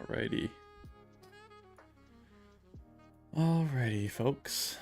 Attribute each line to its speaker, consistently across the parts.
Speaker 1: Alrighty. Alrighty, folks.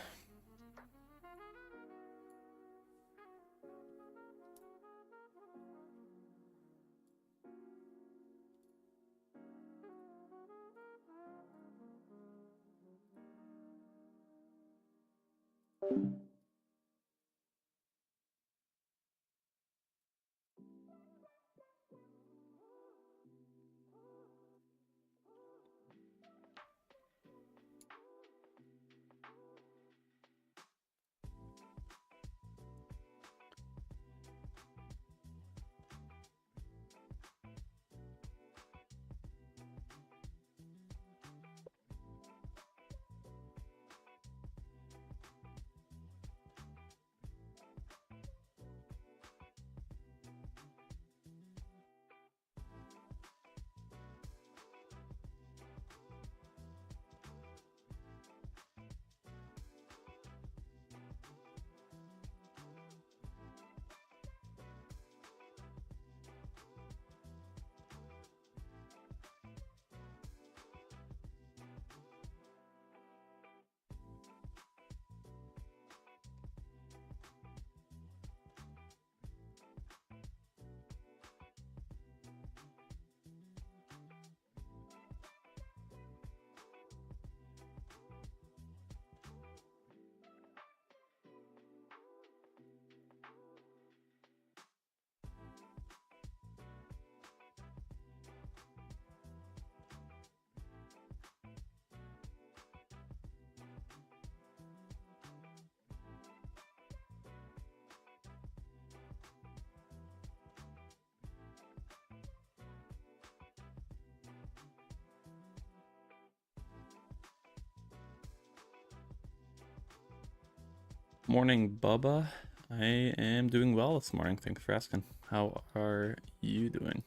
Speaker 1: Morning, Bubba. I am doing well this morning. Thanks for asking. How are you doing?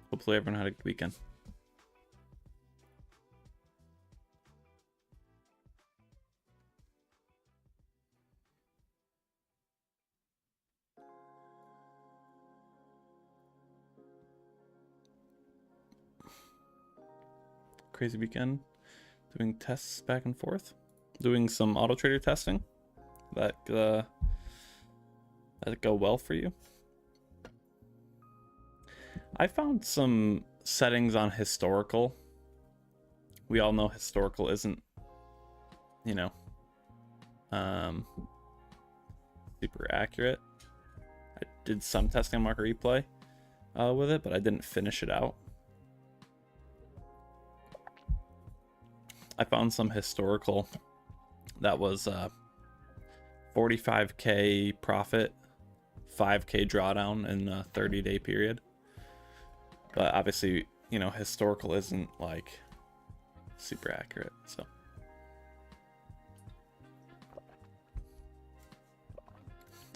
Speaker 1: Hopefully everyone had a good weekend. Crazy weekend. Doing tests back and forth. Doing some Autotrader testing. That go well for you? I found some settings on historical. We all know historical isn't, you know, super accurate. I did some testing on market replay with it, but I didn't finish it out. I found some historical that was 45k profit, 5k drawdown in a 30-day period. But obviously, you know, historical isn't like super accurate, so.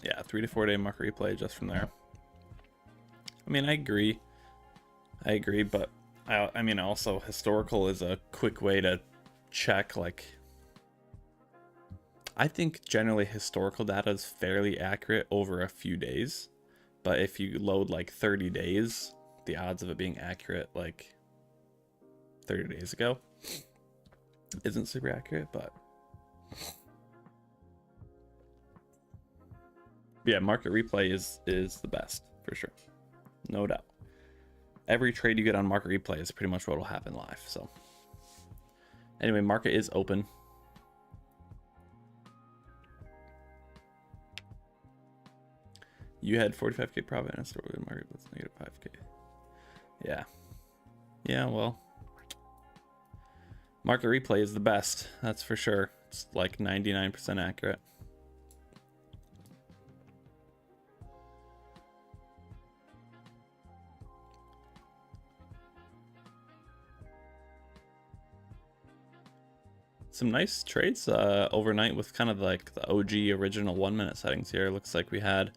Speaker 1: Yeah, 3 to 4 day market replay just from there. I mean, I agree, but I mean, also historical is a quick way to check, like, I think generally historical data is fairly accurate over a few days, but if you load like 30 days, the odds of it being accurate like 30 days ago isn't super accurate. But yeah, market replay is the best for sure, no doubt. Every trade you get on market replay is pretty much what will happen live. So anyway, market is open. You had 45k profit in a store with a market that's negative 5k. Yeah. Yeah, well. Market replay is the best, that's for sure. It's like 99% accurate. Some nice trades overnight with kind of like the OG original 1 minute settings here. Looks like we had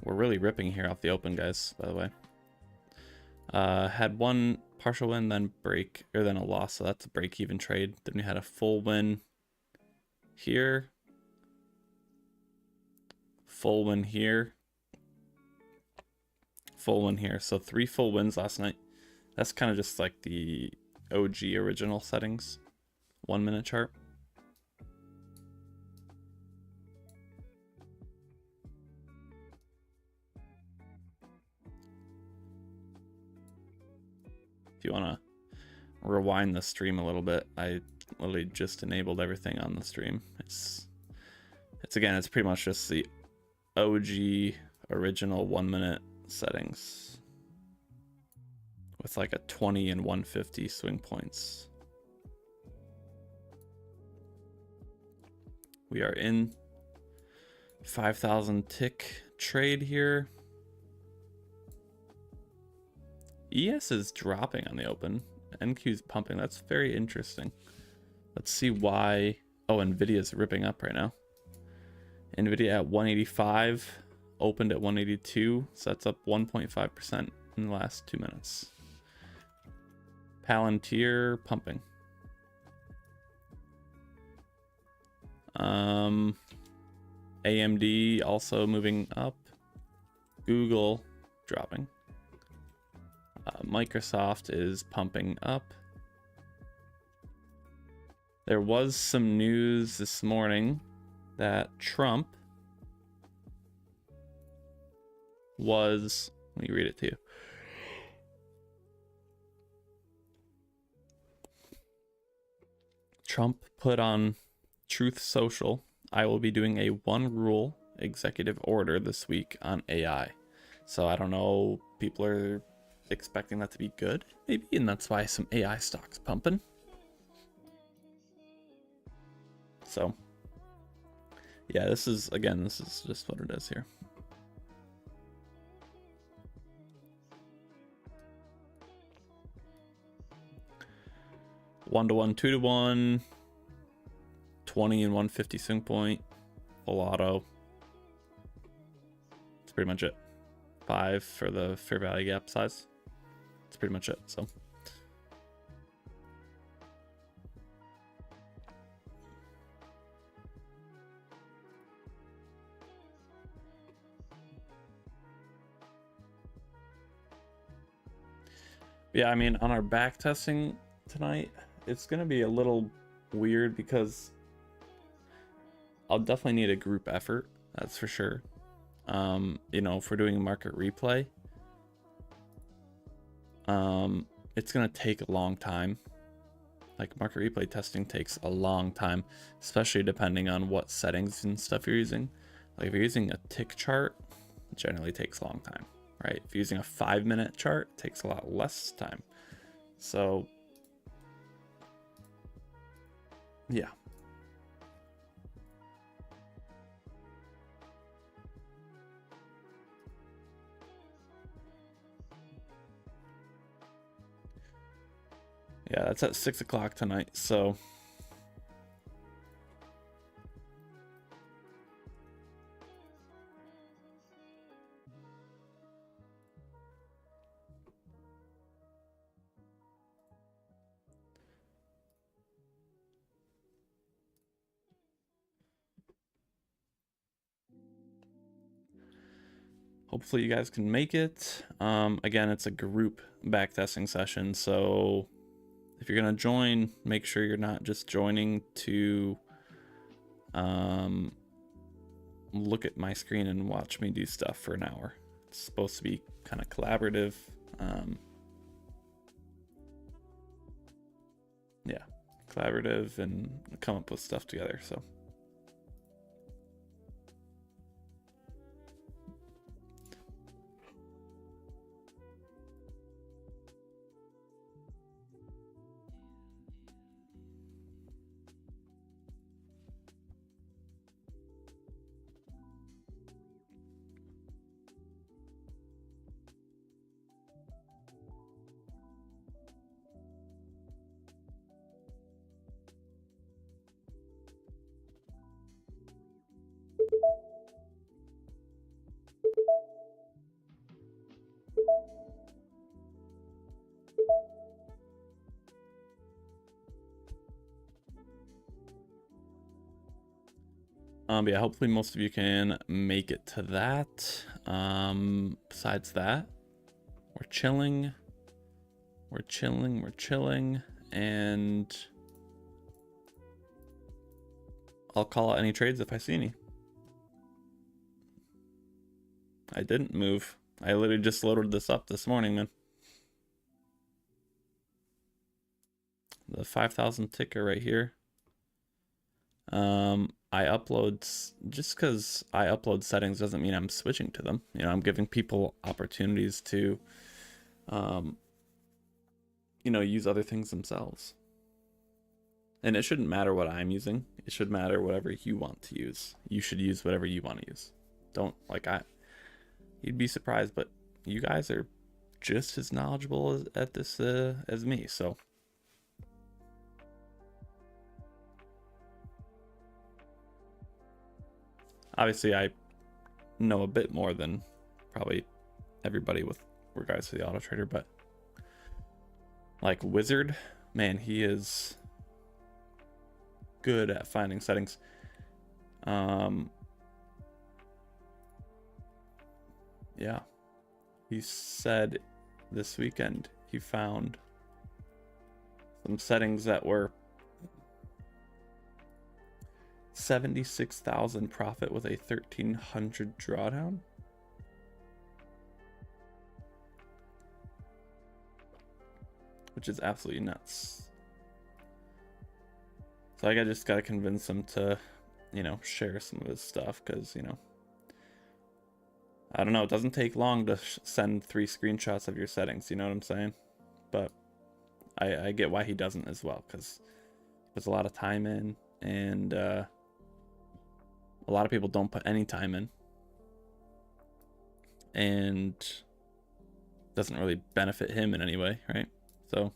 Speaker 1: we're really ripping here off the open, guys, by the way. Had one partial win, then break, or then a loss, so that's a break-even trade. Then we had a full win here, full win here, full win here. So 3 full wins last night. That's kind of just like the OG original settings, 1 minute chart. If you want to rewind the stream a little bit, I literally just enabled everything on the stream. It's again, it's pretty much just the OG original 1 minute settings with like a 20 and 150 swing points. We are in 5,000 tick trade here. ES is dropping on the open. NQ is pumping. That's very interesting. Let's see why. Oh, Nvidia is ripping up right now. Nvidia at 185, opened at 182, so that's up 1.5% in the last 2 minutes. Palantir pumping. AMD also moving up. Google dropping. Microsoft is pumping up. There was some news this morning that Trump was, let me read it to you. Trump put on Truth Social, I will be doing a 1 rule executive order this week on AI. So I don't know, people are expecting that to be good, maybe, and that's why some AI stocks pumping. So yeah, this is just what it is here. One to one, 2 to 1, 20 and 150 swing point, full auto. That's pretty much it. 5 for the fair value gap size. That's pretty much it. So yeah, I mean, on our back testing tonight, it's gonna be a little weird because I'll definitely need a group effort, that's for sure. You know, if we're doing a market replay, it's gonna take a long time. Like, market replay testing takes a long time, especially depending on what settings and stuff you're using. Like, if you're using a tick chart, it generally takes a long time, right? If you're using a 5-minute chart, it takes a lot less time. So yeah. Yeah, that's at 6 o'clock tonight, so hopefully you guys can make it. Again, it's a group backtesting session, so if you're gonna join, make sure you're not just joining to look at my screen and watch me do stuff for an hour. It's supposed to be kind of collaborative. Yeah, collaborative and come up with stuff together. So But yeah, hopefully most of you can make it to that. Besides that, we're chilling. We're chilling. And I'll call out any trades if I see any. I didn't move. I literally just loaded this up this morning, man. The 5,000 ticker right here. I upload, just because I upload settings doesn't mean I'm switching to them. You know, I'm giving people opportunities to, you know, use other things themselves. And it shouldn't matter what I'm using. It should matter whatever you want to use. You should use whatever you want to use. Don't, like, you'd be surprised, but you guys are just as knowledgeable at this as me, so. Obviously, I know a bit more than probably everybody with regards to the Autotrader, but like Wizard, man, he is good at finding settings. Yeah, he said this weekend he found some settings that were 76,000 profit with a 1,300 drawdown. Which is absolutely nuts. So I just gotta convince him to, you know, share some of his stuff, because, you know, I don't know, it doesn't take long to send 3 screenshots of your settings, you know what I'm saying? But I get why he doesn't as well, because there's a lot of time in, and a lot of people don't put any time in, and doesn't really benefit him in any way, right? So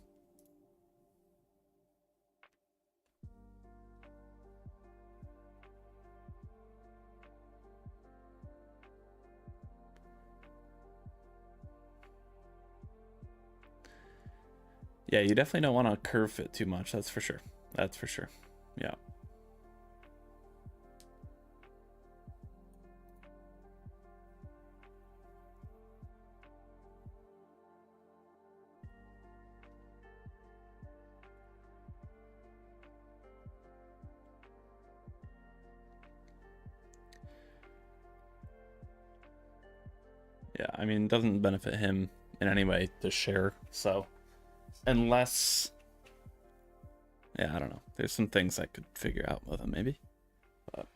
Speaker 1: yeah, you definitely don't want to curve fit too much, that's for sure. That's for sure. Yeah. Yeah, I mean, it doesn't benefit him in any way to share, so unless, yeah, I don't know, there's some things I could figure out with him maybe, but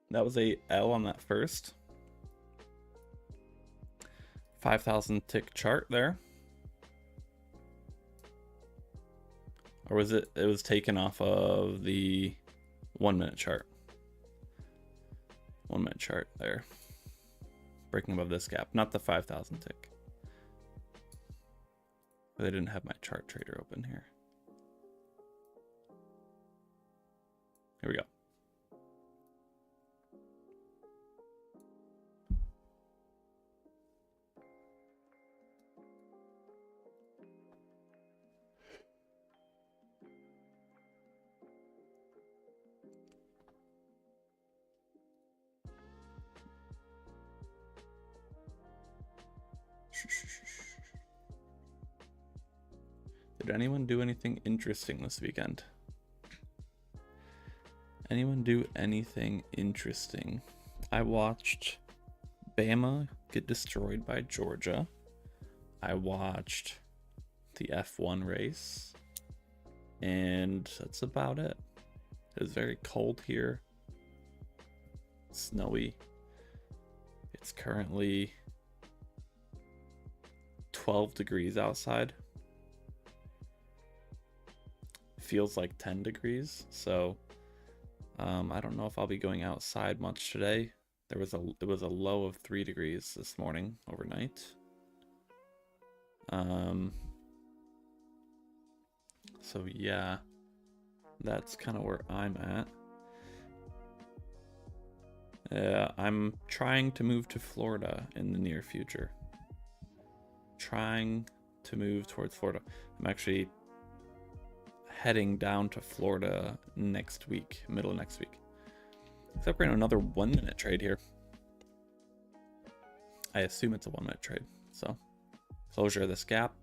Speaker 1: that was a L on that first 5,000 tick chart there. Or was it was taken off of the 1 minute chart? 1 minute chart there. Breaking above this gap, not the 5,000 tick. But I didn't have my chart trader open here. Here we go. Did anyone do anything interesting this weekend? Anyone do anything interesting? I watched Bama get destroyed by Georgia. I watched the F1 race, and that's about it. It was very cold here, snowy. It's currently 12 degrees outside. feels like 10 degrees. So I don't know if I'll be going outside much today. It was a low of 3 degrees this morning overnight. So yeah, that's kind of where I'm at. I'm trying to move to Florida in the near future. Trying to move towards Florida. I'm actually heading down to Florida next week, middle of next week. Except we're in another 1 minute trade here. I assume it's a 1 minute trade. So closure of this gap.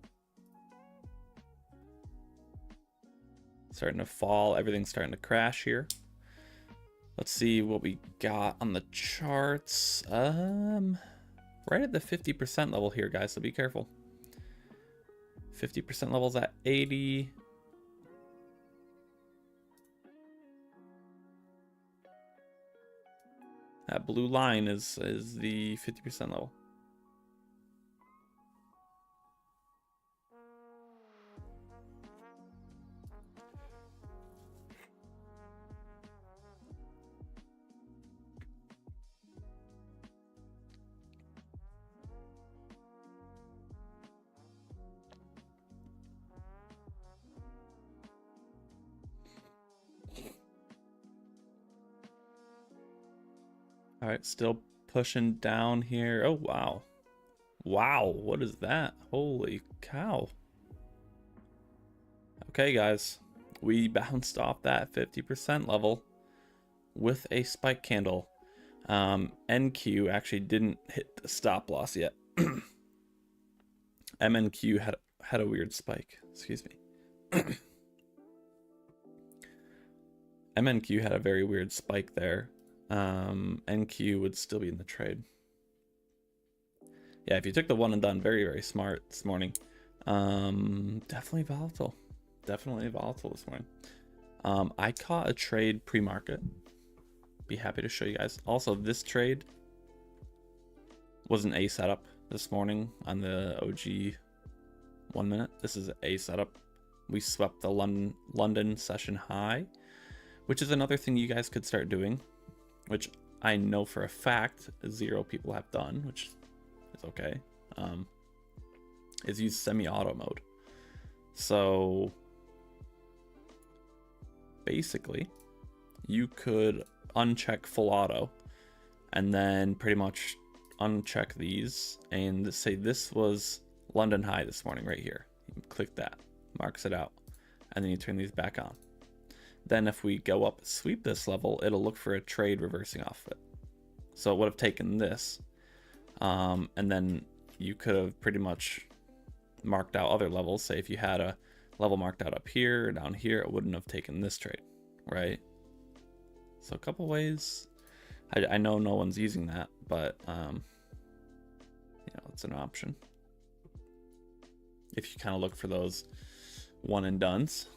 Speaker 1: Starting to fall. Everything's starting to crash here. Let's see what we got on the charts. Right at the 50% level here, guys, so be careful. 50% levels at 80. That blue line is the 50% level. All right, still pushing down here. Oh, wow. Wow, what is that? Holy cow. Okay, guys. We bounced off that 50% level with a spike candle. NQ actually didn't hit the stop loss yet. MNQ had a weird spike. Excuse me. MNQ had a very weird spike there. NQ would still be in the trade. Yeah, if you took the one and done, very, very smart this morning. Definitely volatile. Definitely volatile this morning. I caught a trade pre-market. Be happy to show you guys. Also, this trade was an A setup this morning on the OG 1 minute. This is A setup. We swept the London session high, which is another thing you guys could start doing, which I know for a fact 0 people have done, which is okay, is use semi-auto mode. So basically you could uncheck full auto and then pretty much uncheck these and say this was London high this morning right here. You click that, marks it out, and then you turn these back on. Then if we go up sweep this level, it'll look for a trade reversing off of it. So it would have taken this, and then you could have pretty much marked out other levels. Say if you had a level marked out up here or down here, it wouldn't have taken this trade, right? So a couple ways. I know no one's using that, but it's an option if you kind of look for those one and dones.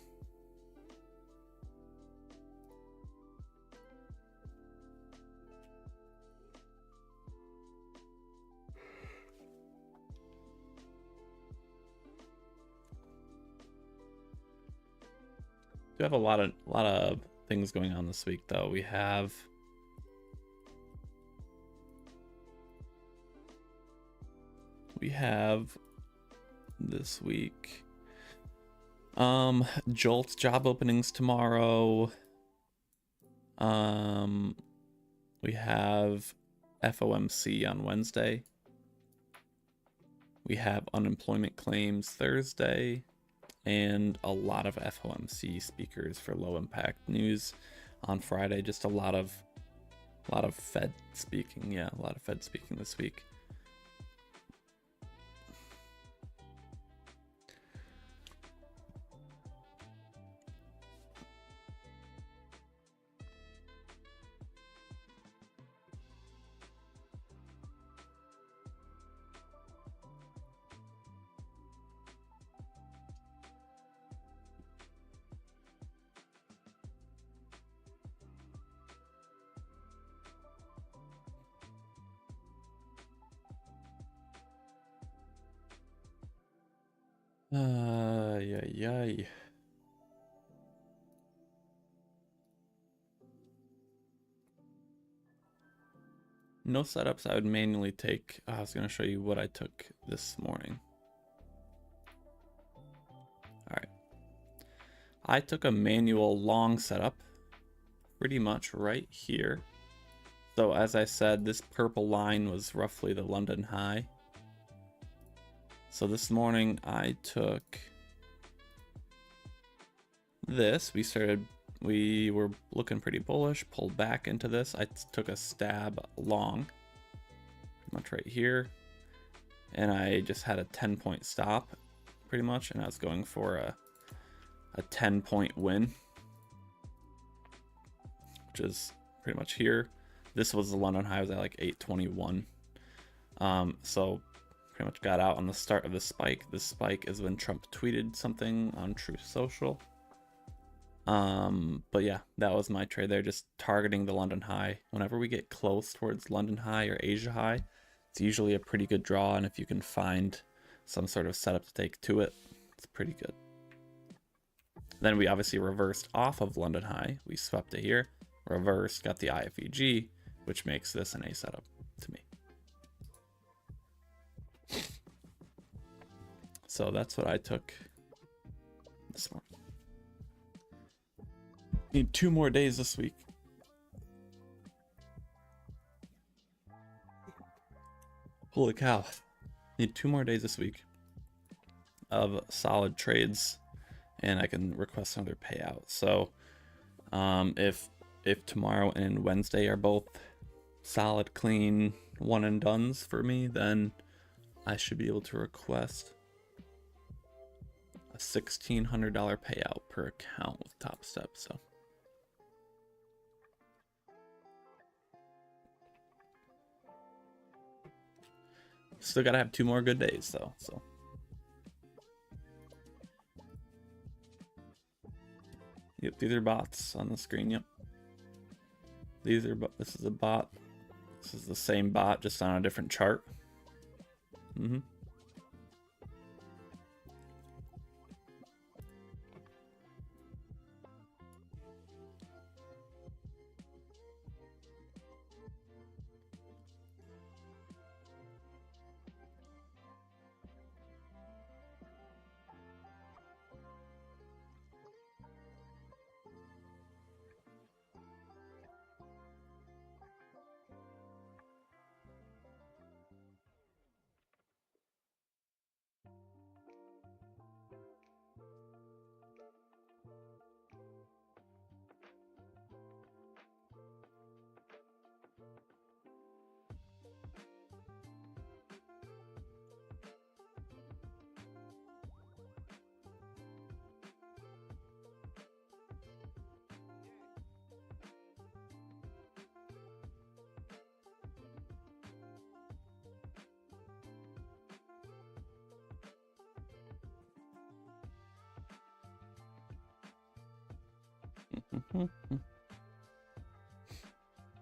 Speaker 1: We have a lot of things going on this week, though. We have this week Jolt job openings tomorrow. We have FOMC on Wednesday. We have unemployment claims Thursday. And a lot of FOMC speakers for low impact news on Friday. Just a lot of Fed speaking. Yeah, a lot of Fed speaking this week. Yay. No setups I would manually take. I was going to show you what I took this morning. All right. I took a manual long setup pretty much right here. So as I said, this purple line was roughly the London high. So this morning I took this. We were looking pretty bullish, pulled back into this. I took a stab long, pretty much right here. And I just had a 10-point stop pretty much. And I was going for a 10-point win, which is pretty much here. This was the London high, was at like 821. So pretty much got out on the start of the spike. This spike is when Trump tweeted something on Truth Social. But yeah, that was my trade there, just targeting the London high. Whenever we get close towards London high or Asia high, it's usually a pretty good draw, and if you can find some sort of setup to take to it, it's pretty good. Then we obviously reversed off of London high. We swept it here, reversed, got the iFVG, which makes this an A setup to me. So that's what I took this morning. Need 2 more days this week. Holy cow. Need 2 more days this week of solid trades, and I can request another payout. So if tomorrow and Wednesday are both solid, clean one and dones for me, then I should be able to request a $1,600 payout per account with Top Step. So still gotta have 2 more good days though. So yep, these are bots on the screen. Yep, this is a bot. This is the same bot, just on a different chart.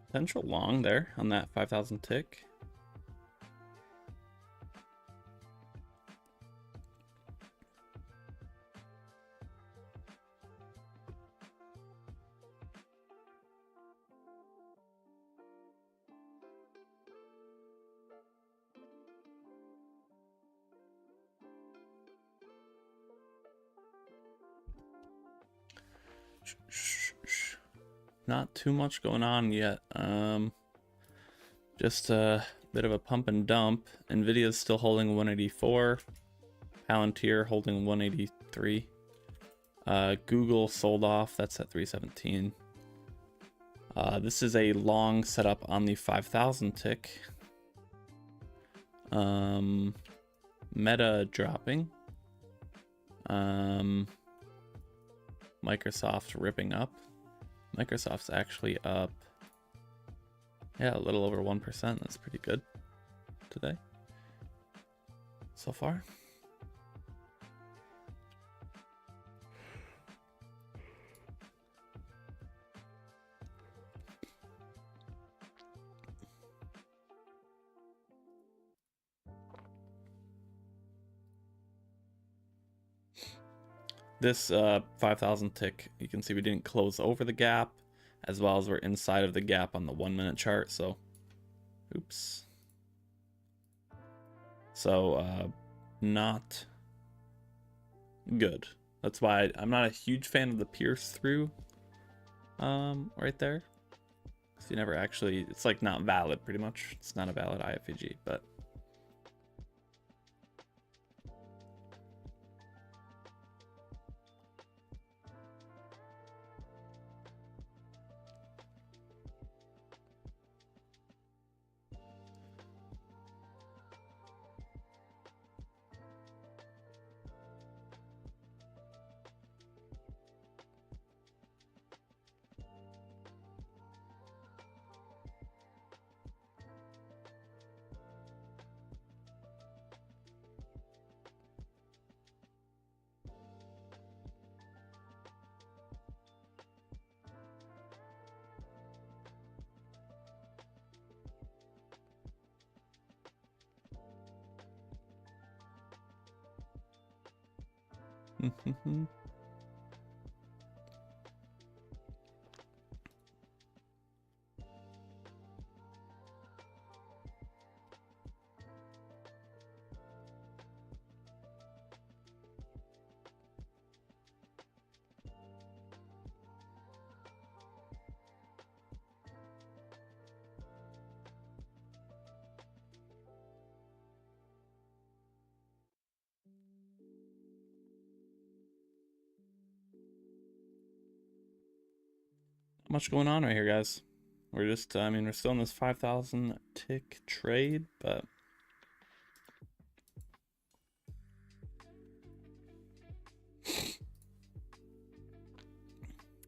Speaker 1: Potential long there on that 5,000 tick. Not too much going on yet. Just a bit of a pump and dump. Nvidia's still holding 184. Palantir holding 183. Google sold off. That's at 317. This is a long setup on the 5,000 tick. Meta dropping. Microsoft ripping up. Microsoft's actually up, yeah, a little over 1%. That's pretty good today so far. This 5,000 tick, you can see we didn't close over the gap, as well as we're inside of the gap on the 1 minute chart, so Oops. So not good. That's why I'm not a huge fan of the pierce through right there. So you never actually, it's like not valid pretty much. It's not a valid iFVG, but not much going on right here, guys. We're just, I mean, we're still in this 5,000 tick trade, but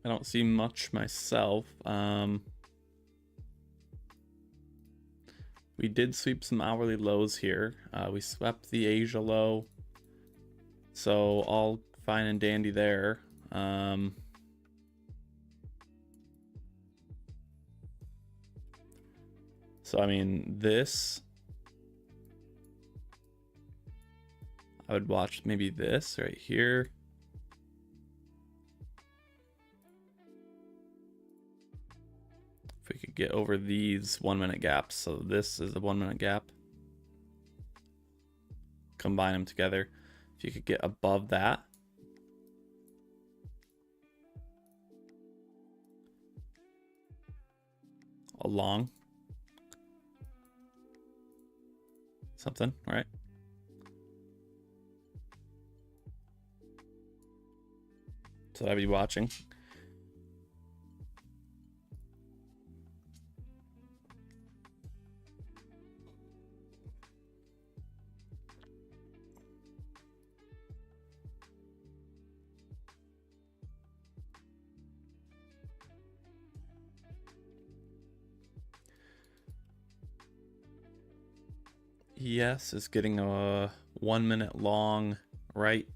Speaker 1: I don't see much myself. We did sweep some hourly lows here. We swept the Asia low, so all fine and dandy there. So I mean, this, I would watch maybe this right here. If we could get over these 1 minute gaps. So this is a 1 minute gap. Combine them together. If you could get above that. Along. Something, right? So I'd be watching. ES is getting a 1 minute long right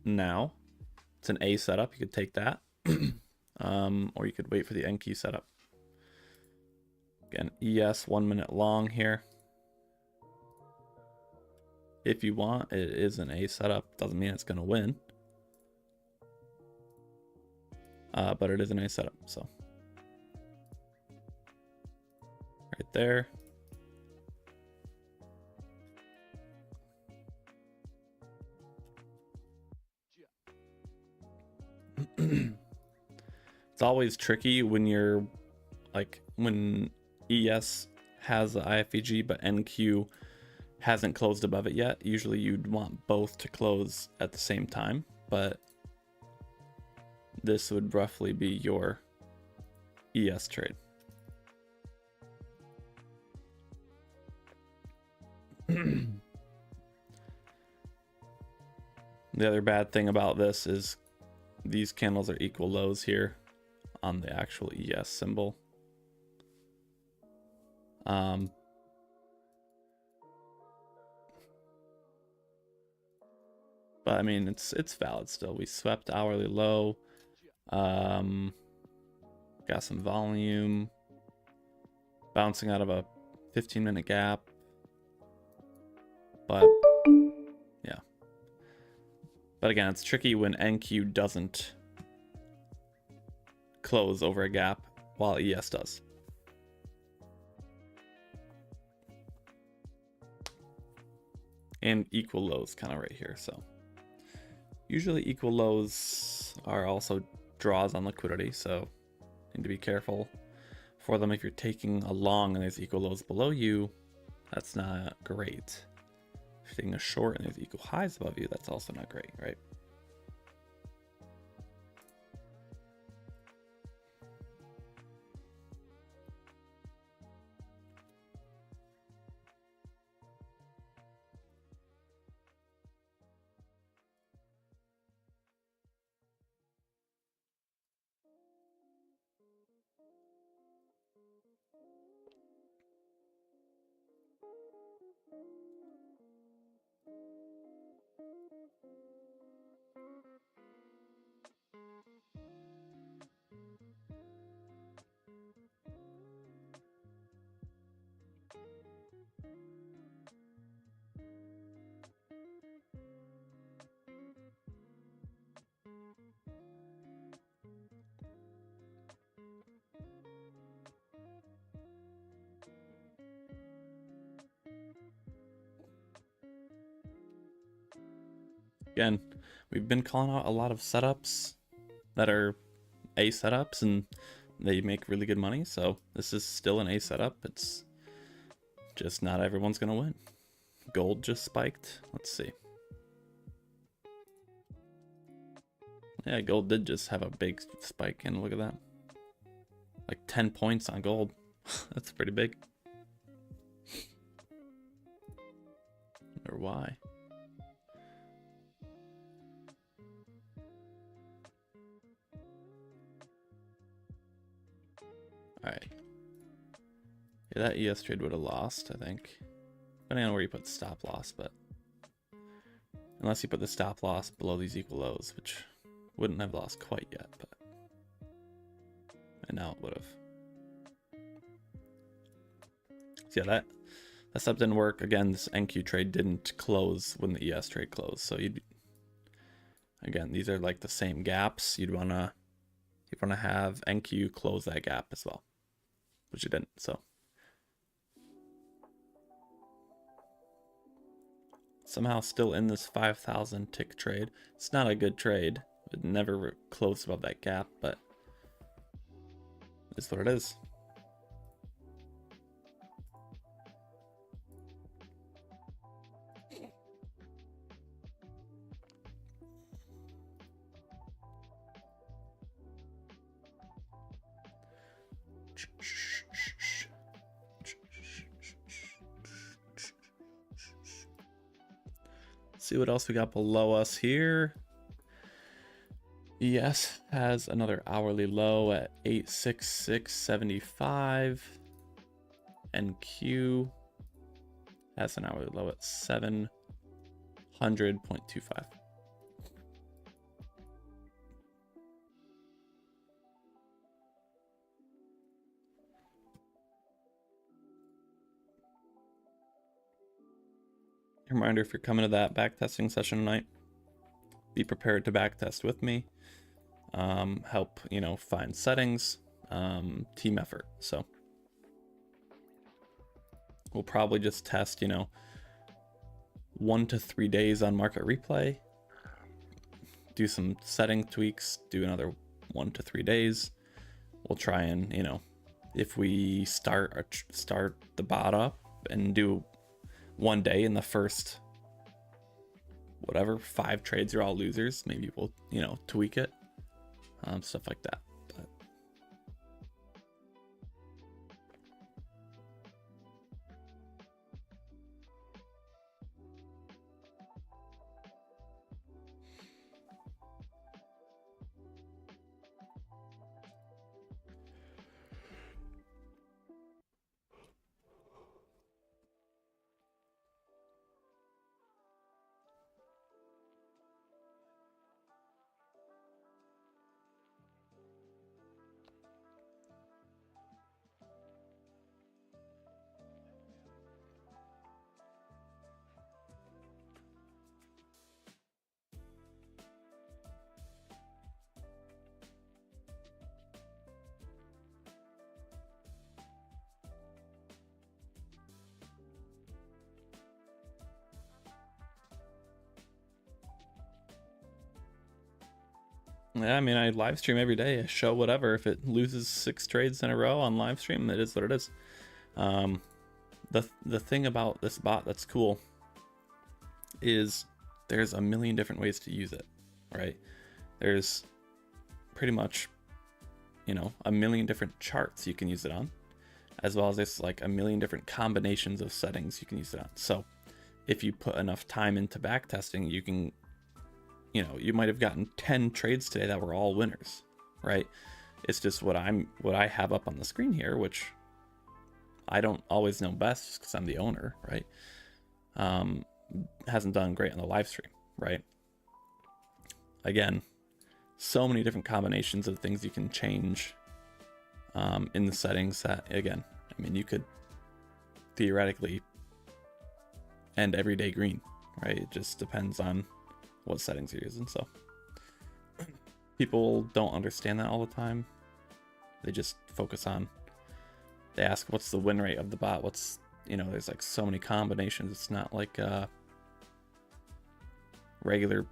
Speaker 1: now. It's an A setup. You could take that. Or you could wait for the NQ setup. Again, ES 1 minute long here. If you want, it is an A setup. Doesn't mean it's going to win. But it is an A setup, so. Right there. It's always tricky when you're like when ES has the iFVG but NQ hasn't closed above it yet. Usually you'd want both to close at the same time, but this would roughly be your ES trade. The other bad thing about this is these candles are equal lows here on the actual ES symbol. But I mean, it's valid still. We swept hourly low. Got some volume. Bouncing out of a 15-minute gap. But yeah. But again, it's tricky when NQ doesn't close over a gap while ES does. and equal lows kind of right here. So usually equal lows are also draws on liquidity, so need to be careful for them. If you're taking a long and there's equal lows below you, that's not great. If you're taking a short and there's equal highs above you, that's also not great, right? Again, we've been calling out a lot of setups that are A setups and they make really good money. So this is still an A setup. It's just not everyone's going to win. Gold just spiked. Let's see. Yeah, gold did just have a big spike, and look at that. Like 10 points on gold. That's pretty big. Or why? Alright. Yeah, that ES trade would have lost, I think. Depending on where you put stop loss, but unless you put the stop loss below these equal lows, which wouldn't have lost quite yet, but and now it would have. So yeah, that step didn't work. Again, this NQ trade didn't close when the ES trade closed. So again, these are like the same gaps. You'd wanna have NQ close that gap as well, which it didn't. So somehow still in this 5,000 tick trade. It's not a good trade. It never closed above that gap, but it's what it is. See what else we got below us here. ES has another hourly low at 866.75. NQ has an hourly low at 700.25. Reminder, if you're coming to that backtesting session tonight, be prepared to backtest with me. Help, find settings, team effort. So we'll probably just test, 1 to 3 days on market replay, do some setting tweaks, do another 1 to 3 days. We'll try and, if we start the bot up and do 1 day in the first, 5 trades are all losers, maybe we'll, tweak it, stuff like that. But Yeah, I mean, I live stream every day. I show whatever. If it loses 6 trades in a row on live stream, it is what it is. The thing about this bot that's cool is there's a million different ways to use it, right? There's pretty much, you know, a million different charts you can use it on, as well as there's like a million different combinations of settings you can use it on. So if you put enough time into back testing, you can, you know, you might have gotten 10 trades today that were all winners, right? It's just what I have up on the screen here, which I don't always know best just because I'm the owner, right? Hasn't done great on the live stream, right? Again, so many different combinations of things you can change in the settings that, again, I mean, you could theoretically end every day green, right? It just depends on what settings you're using. So people don't understand that all the time. They just focus on, they ask what's the win rate of the bot, what's, you know, there's like so many combinations. It's not like a regular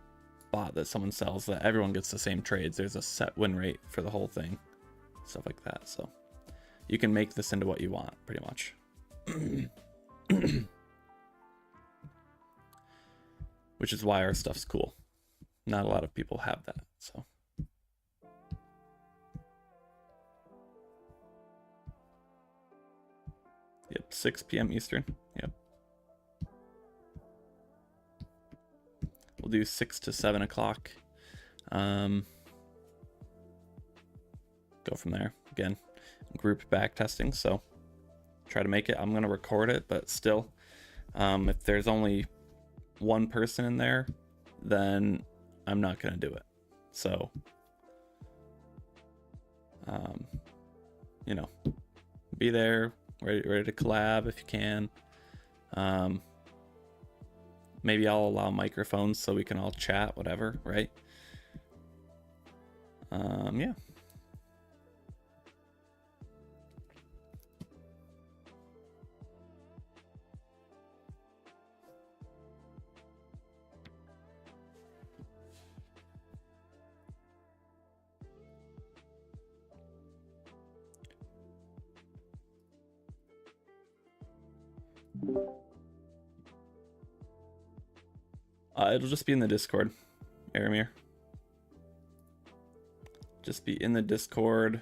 Speaker 1: bot that someone sells that everyone gets the same trades. There's a set win rate for the whole thing, stuff like that. So you can make this into what you want, pretty much. Which is why our stuff's cool. Not a lot of people have that, so. Yep, 6 p.m. Eastern. Yep. We'll do 6 to 7 o'clock. Go from there. Again, group back testing, so try to make it. I'm gonna record it, but still, if there's only one person in there, then I'm not gonna do it. So, you know, be there, ready to collab if you can. Maybe I'll allow microphones so we can all chat, whatever, right? Yeah. It'll just be in the Discord, Aramir. Just be in the Discord,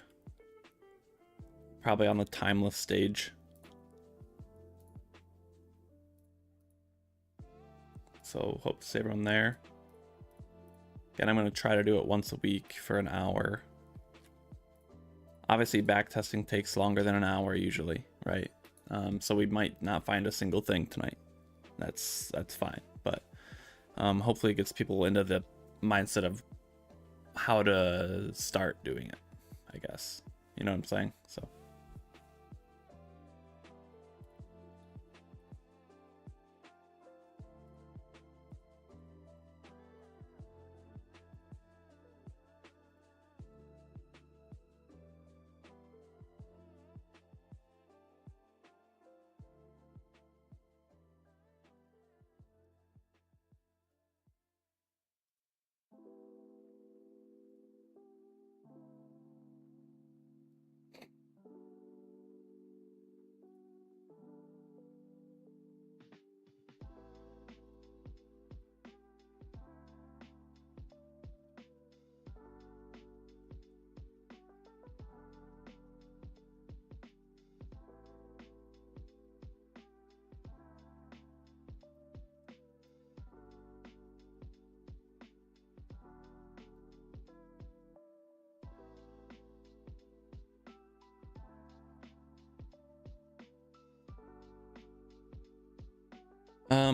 Speaker 1: probably on the timeless stage. So hope to see everyone there. Again, I'm going to try to do it once a week for an hour. Obviously, backtesting takes longer than an hour usually, right? So we might not find a single thing tonight. That's fine, but hopefully it gets people into the mindset of how to start doing it, I guess. You know what I'm saying? So.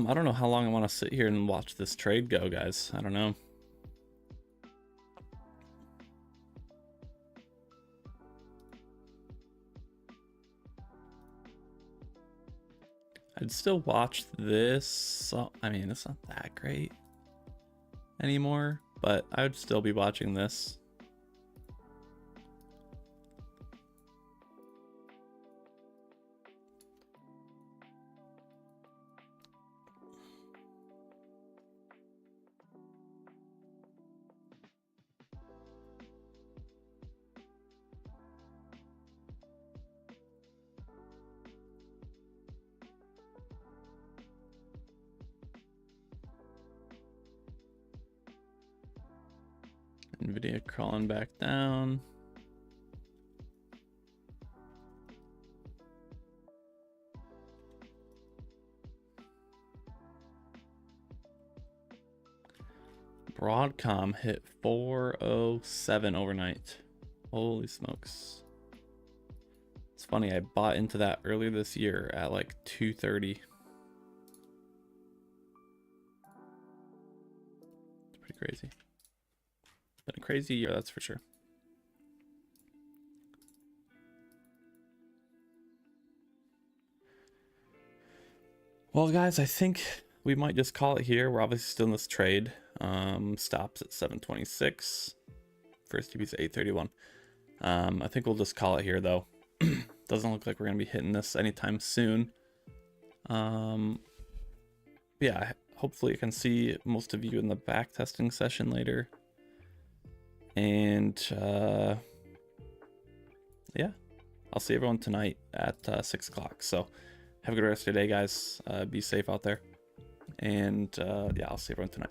Speaker 1: I don't know how long I want to sit here and watch this trade go, guys. I don't know. I'd still watch this. So, I mean, it's not that great anymore, but I would still be watching this. NVIDIA crawling back down. Broadcom hit 407 overnight. Holy smokes. It's funny, I bought into that earlier this year at like 230. It's pretty crazy. Been a crazy year, that's for sure. Well, guys, I think we might just call it here. We're obviously still in this trade. Stops at 726. First TP's at 831. I think we'll just call it here, though. Doesn't look like we're going to be hitting this anytime soon. Yeah, hopefully I can see most of you in the back testing session later. And yeah, I'll see everyone tonight at 6 o'clock. So have a good rest of your day, guys. Be safe out there. And yeah, I'll see everyone tonight.